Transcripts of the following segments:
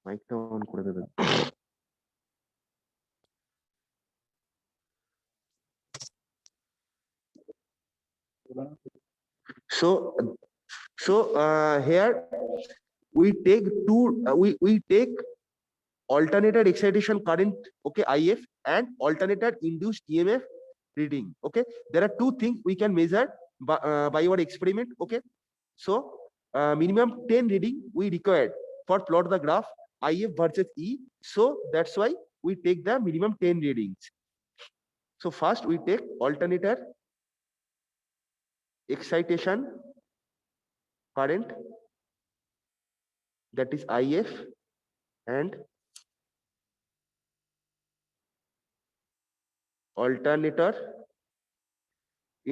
মাইকটা অন করে দেবেন। So here we take we take alternator excitation current, okay, IF, and alternator induced EMF reading. Okay, there are two things we can measure by our experiment. Okay, so minimum 10 reading we required for plot the graph IF versus E. So that's why we take the minimum 10 readings. So first we take alternator excitation current, that is IF, and alternator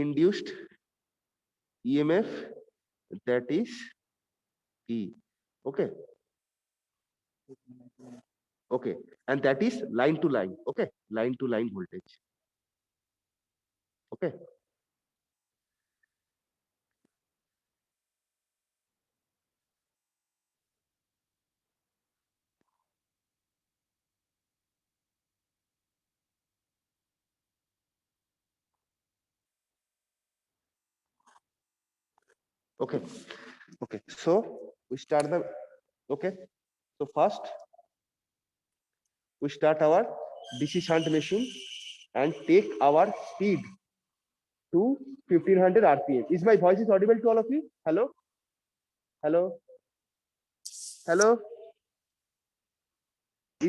induced EMF, that is E. Okay, okay, and that is line to line. Okay, line to line voltage. Okay, okay, okay, so we start the, okay, so first we start our DC shunt machine and take our speed to 1500 RPM. Is my voice is audible to all of you? Hello, hello, hello,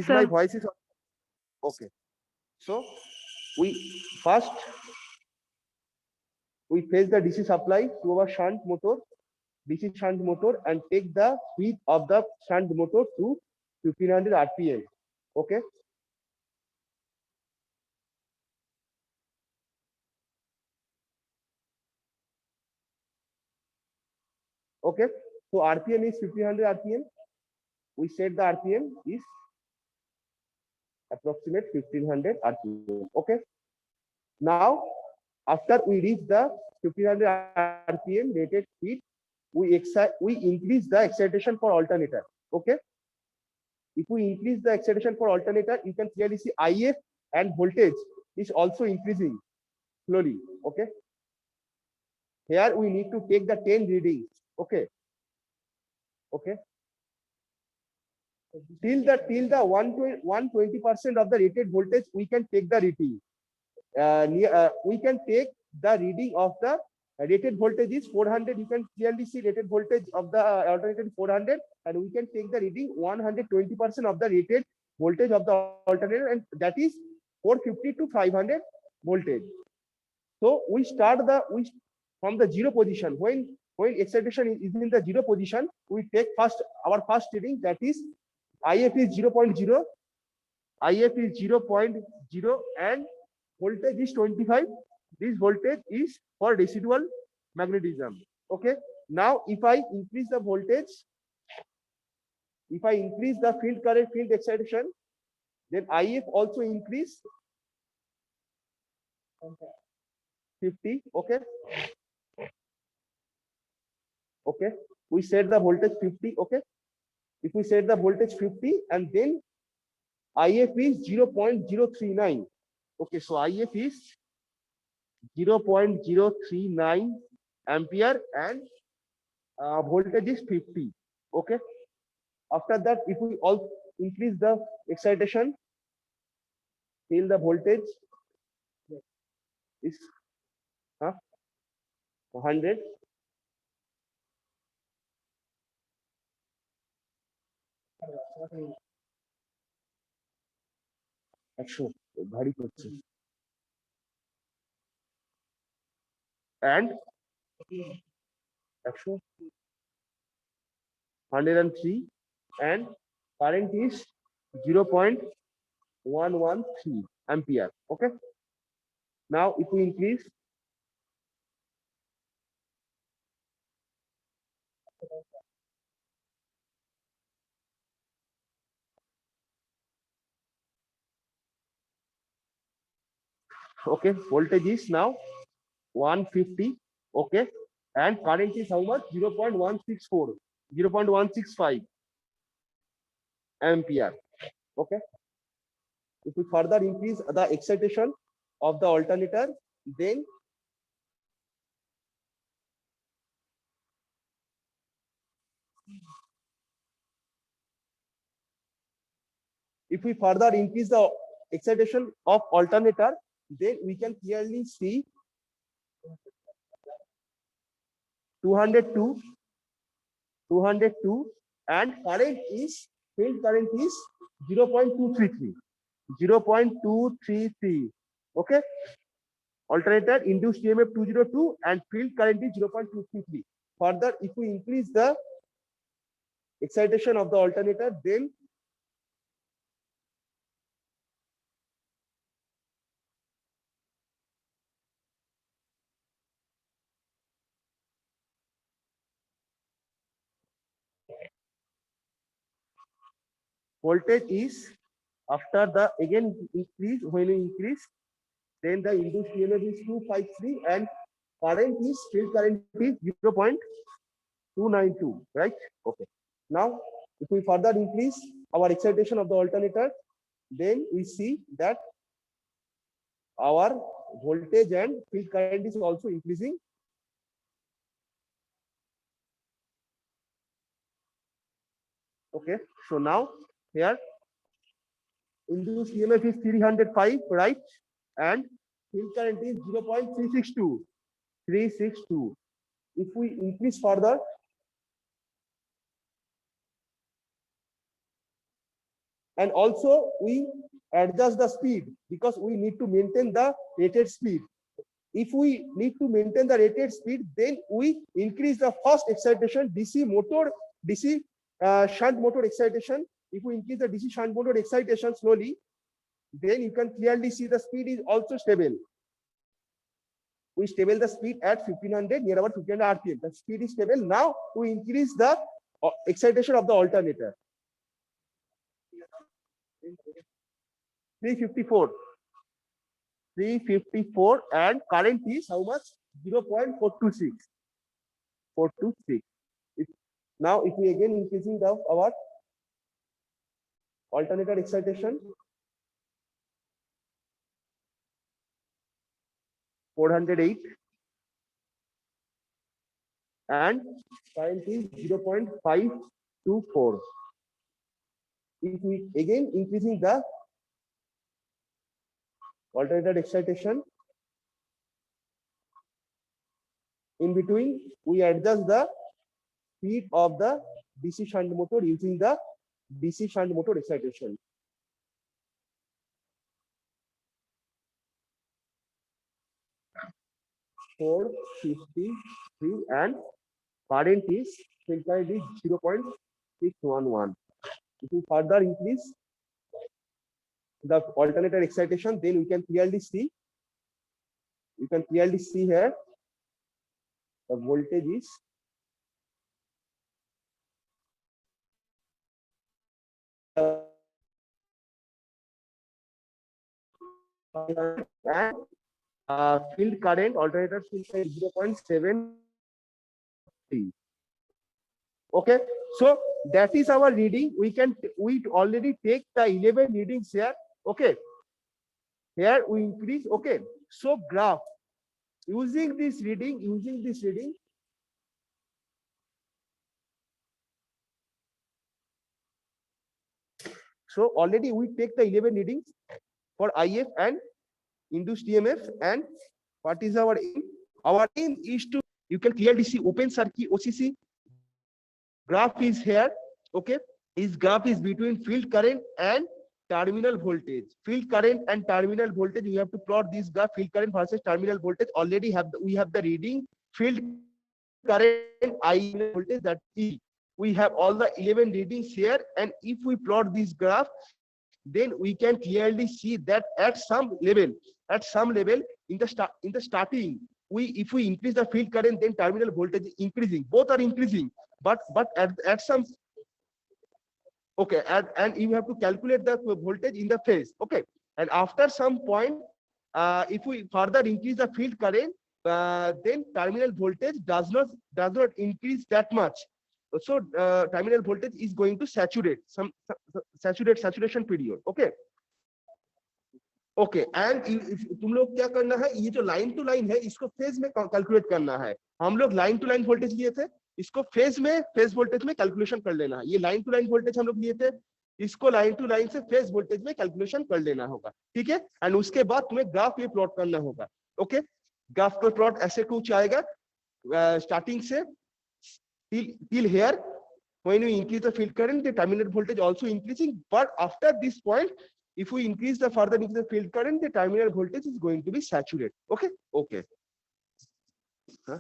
is my voice is okay? So we first we face the DC supply to our shunt motor, DC shunt motor, and take the speed of the shunt motor to 1500 RPM. Okay, okay, so RPM is 1500 RPM. We set the RPM is approximate 1500 RPM. Okay, now after we reach the 1500 RPM rated speed, we increase the excitation for alternator. Okay, if we increase the excitation for alternator, you can clearly see IF and voltage is also increasing slowly. Okay, here we need to take the 10 readings. Okay, okay, till the 120% of the rated voltage we can take the reading. We can take the reading of the rated voltage is 400. You can clearly see rated voltage of the alternator is 400, and we can take the reading 120% of the rated voltage of the alternator, and that is 450 to 500 voltage. So we start from the zero position. When excitation is in the zero position, we take our first reading, that is IF is 0.0, IF is 0.0, and voltage is 25. This voltage is for residual magnetism. Okay, now if I increase the voltage, if I increase the field current, field excitation, then IF also increase 50. Okay, okay, we set the voltage 50. Okay, if we set the voltage 50, and then IF is 0.039. Okay, so IF is 0.039 ampere and voltage is 50. Okay. After that, if we all increase the excitation till the voltage is 100. Actually, bhari korche. And actually 103 and current is 0.113 ampere. Okay. Now, if we increase, okay, voltage is now 150. Okay, and current is how much? 0.164, 0.165 ampere. Okay. If we further increase the excitation of the alternator, then if we further increase the excitation of alternator, then we can clearly see 202, 202, and current is field current is 0.233, 0.233. Okay, alternator induced EMF 202 and field current is 0.233. Further, if we increase the excitation of the alternator, then voltage is after the again increase, when we increase, then the induced EMF is 253 and current is field current is 0.292, right? Okay. Now, if we further increase our excitation of the alternator, then we see that our voltage and field current is also increasing. Okay, so now here induced EMF is 305, right? And field current is 0.362, 362. If we increase further, and also we adjust the speed because we need to maintain the rated speed. If we need to maintain the rated speed, then we increase the first excitation, DC motor, DC shunt motor excitation. If we increase the DC shunt motor excitation slowly, then you can clearly see the speed is also stable. We stable the speed at 1500, near about 1500 RPM. The speed is stable. Now we increase the excitation of the alternator. 354. 354 and current is how much? 0.426. 426. Now, if we again increasing the our alternator excitation, 408 and current is 0.524. If we again increasing the alternator excitation, in between we adjust the speed of the DC shunt motor using the DC shunt motor excitation. Four 53 and current is 0.611. If we further increase the alternator excitation, then we can clearly see. You can clearly see here the voltage is and field current alternator field current 0.73. Okay, so that is our reading. We already take the 11 readings here. Okay, here we increase. Okay, so graph using this reading, so already we take the 11 readings for IF and induced EMF. And what is our aim? Our aim is to, you can clearly see open circuit OCC graph is here. Okay, this graph is between field current and terminal voltage. Field current and terminal voltage, we have to plot this graph, field current versus terminal voltage. Already we have the reading field current I voltage, that E. We have all the 11 readings here, and if we plot this graph, then we can clearly see that at some level in the starting, if we increase the field current, then terminal voltage is increasing. Both are increasing, but at some, okay, and you have to calculate the voltage in the phase. Okay, and after some point, if we further increase the field current, then terminal voltage does not increase that much. So terminal voltage is going to saturate saturation period. Okay, okay and तुम लोग क्या करना है, ये जो line to line है इसको phase में कैलकुलेट करना है. हम लोग लाइन टू लाइन वोल्टेज लिए थे, इसको फेज वोल्टेज में कैलकुलेशन कर लेना है. ये लाइन टू लाइन वोल्टेज हम लोग लिए थे, इसको लाइन टू लाइन से फेज वोल्टेज में कैलकुलेशन कर लेना होगा. ठीक है, एंड उसके बाद तुम्हें ग्राफ ये प्लॉट करना होगा. ओके, ग्राफ का प्लॉट ऐसे कुछ आएगा स्टार्टिंग से till here. When we increase the field current, the terminal voltage also increasing, but after this point, if we increase the further increase the field current, the terminal voltage is going to be saturated. Okay, okay. Huh?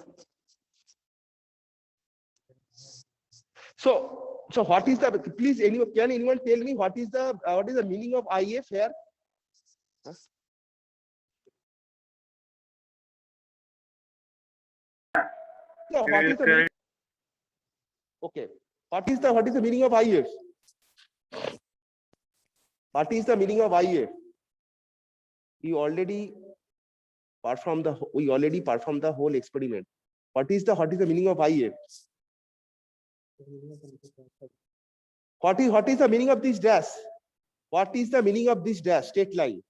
So what is the, please anyone, can anyone tell me what is the meaning of IF here? Huh? So what is the meaning? Okay, what is the meaning of IF? What is the meaning of IF? We already performed the whole experiment. What is the meaning of IF? What is the meaning of this dash? What is the meaning of this dash, straight line?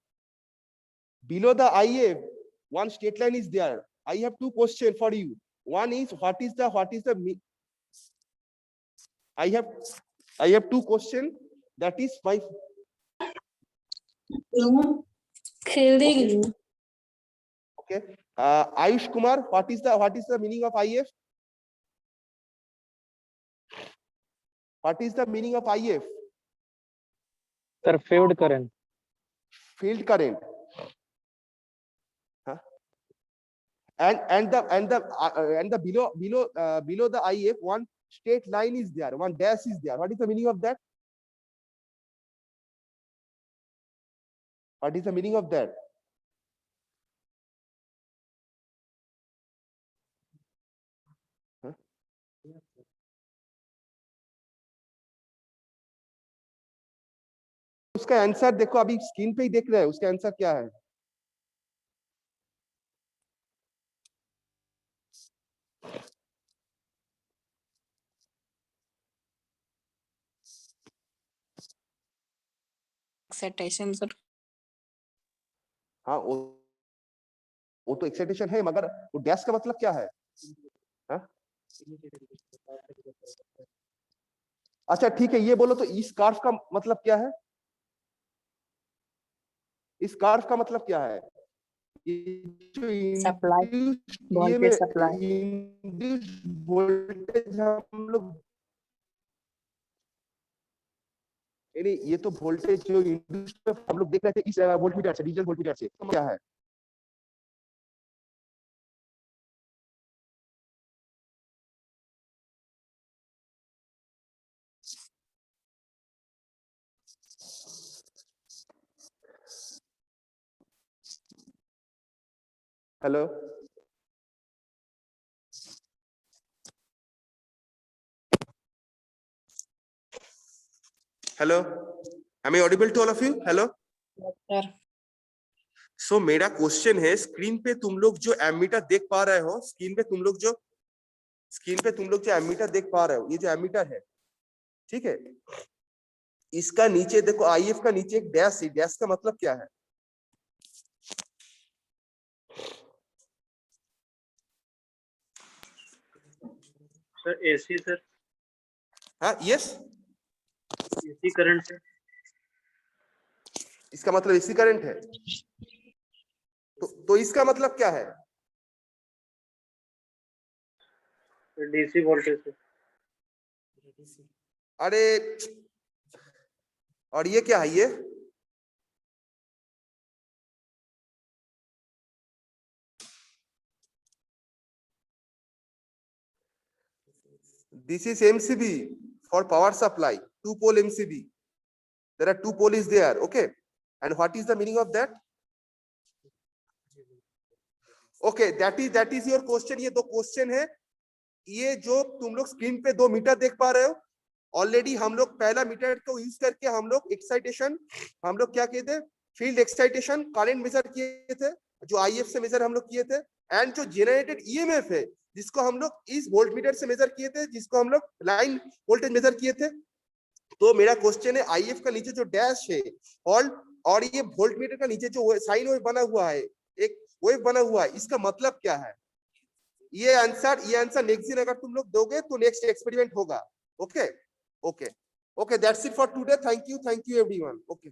Below the IF, one straight line is there. I have two questions for you. One is what is the I have two questions. That is my okay. Ayush Kumar, what is the meaning of IF? What is the meaning of IF? Sir, field current. Field current. Huh? And the below the IF, one straight line is there, one dash is there. What is the meaning of that? What is the meaning of that? Huh? उसका answer देखो, अभी screen पे ही देख रहे हैं, उसका answer क्या है? Excitation sir. हाँ, वो तो एक्साइटेशन है, मगर वो डैश का मतलब क्या है? हाँ? अच्छा ठीक है, ये बोलो तो इस कर्व का मतलब क्या है? इस कर्व का मतलब क्या है? Supply, voltage supply. वोल्टेज हम लोग, ये तो वोल्टेज जो इंड्यूस पे हम लोग देख रहे थे इस वोल्टमीटर से, डिजिटल वोल्टमीटर से, क्या है? Hello, hello, am I audible to all of you? Hello sir. So मेरा क्वेश्चन है, स्क्रीन पे तुम लोग जो एमीटर देख पा रहे हो, स्क्रीन पे तुम लोग जो एमीटर देख पा रहे हो, ये जो एमीटर है, ठीक है। इसका नीचे देखो, IF का नीचे एक डैश है, डैश का मतलब क्या है? सर एसी सर, हाँ, यस, एसी करंट सर। इसका मतलब इसी करंट है। तो इसका मतलब क्या है? DC voltage sir. अरे, और ये क्या है? ये this is MCB for power supply, two pole MCB. There are two poles there, okay? And what is the meaning of that? Okay, that is your question. ये दो क्वेश्चन है। ये जो तुम लोग स्क्रीन पे 2 मीटर देख पा रहे हो, ऑलरेडी हम लोग पहला मीटर को यूज करके हम लोग एक्साइटेशन, हम लोग क्या किए थे, फील्ड एक्साइटेशन करंट मेजर किए थे, जो IF से मेजर हम लोग किए थे, एंड जो जेनरेटेड EMF है जिसको हम लोग इस वोल्ट मीटर से मेजर किए थे, जिसको हम लोग लाइन वोल्टेज मेजर किए थे। तो मेरा क्वेश्चन है, IF का नीचे जो डैश है और ये वोल्ट मीटर का नीचे जो साइन वेव बना हुआ है, एक वेव बना हुआ है, इसका मतलब क्या है? ये आंसर नेक्स्ट दिन अगर तुम लोग दोगे तो नेक्स्ट एक्सपेरिमेंट होगा। Okay okay okay, that's it for today. Thank you everyone. Okay.